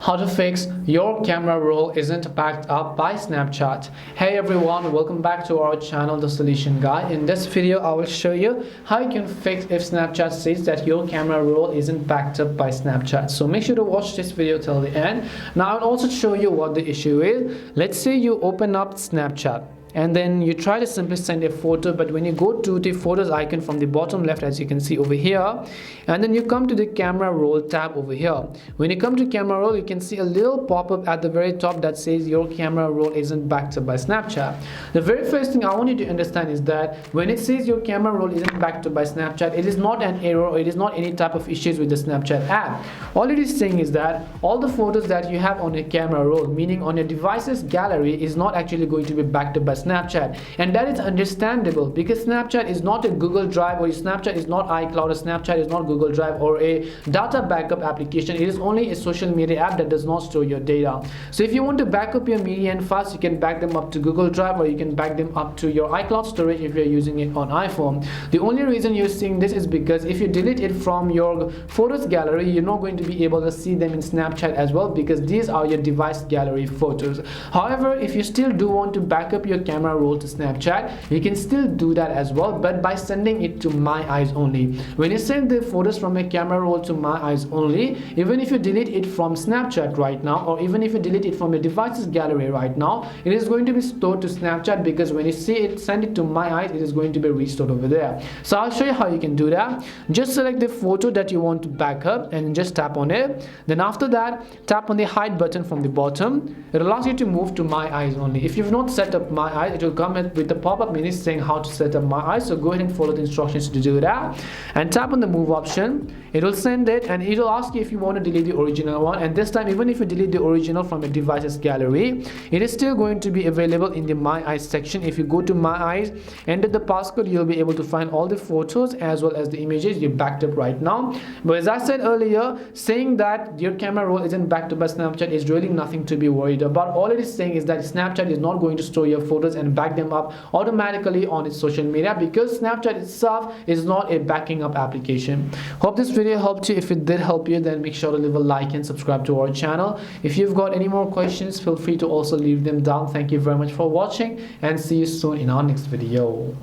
How to fix your camera roll isn't backed up by Snapchat. Hey everyone, welcome back to our channel The Solution Guy. In this video I will show you how you can fix if Snapchat says that your camera roll isn't backed up by Snapchat. So make sure to watch this video till the end. Now I'll also show you what the issue is. Let's say you open up Snapchat and then you try to simply send a photo, but when you go to the photos icon from the bottom left, as you can see over here, and then you come to the camera roll tab over here. When you come to camera roll, you can see a little pop-up at the very top that says your camera roll isn't backed up by Snapchat. The very first thing I want you to understand is that when it says your camera roll isn't backed up by Snapchat, it is not an error, or it is not any type of issues with the Snapchat app. All it is saying is that all the photos that you have on your camera roll, meaning on your device's gallery, is not actually going to be backed up by Snapchat. And that is understandable because Snapchat is not a Google Drive, or Snapchat is not iCloud, or Snapchat is not Google Drive or a data backup application. It is only a social media app that does not store your data. So if you want to back up your media and files, you can back them up to Google Drive, or you can back them up to your iCloud storage if you're using it on iPhone. The only reason you're seeing this is because if you delete it from your photos gallery, you're not going to be able to see them in Snapchat as well, because these are your device gallery photos. However, if you still do want to back up your camera roll to Snapchat, you can still do that as well, but by sending it to My Eyes only. When you send the photos from a camera roll to My Eyes only, even if you delete it from Snapchat right now, or even if you delete it from your device's gallery right now, it is going to be stored to Snapchat, because when you see it, send it to My Eyes, it is going to be restored over there. So I'll show you how you can do that. Just select the photo that you want to back up and just tap on it. Then after that, tap on the hide button from the bottom. It allows you to move to My Eyes only. If you've not set up My Eyes, it will come with the pop-up menu saying how to set up My Eyes. So go ahead and follow the instructions to do that, and tap on the move option. It will send it, and it will ask you if you want to delete the original one. And this time, even if you delete the original from your device's gallery, it is still going to be available in the My Eyes section. If you go to My Eyes, enter the passcode, you'll be able to find all the photos as well as the images you backed up right now. But as I said earlier, saying that your camera roll isn't backed up by Snapchat is really nothing to be worried about. All it is saying is that Snapchat is not going to store your photos and back them up automatically on its social media, because Snapchat itself is not a backing up application. Hope this video helped you. If it did help you, then make sure to leave a like and subscribe to our channel. If you've got any more questions, feel free to also leave them down. Thank you very much for watching, and see you soon in our next video.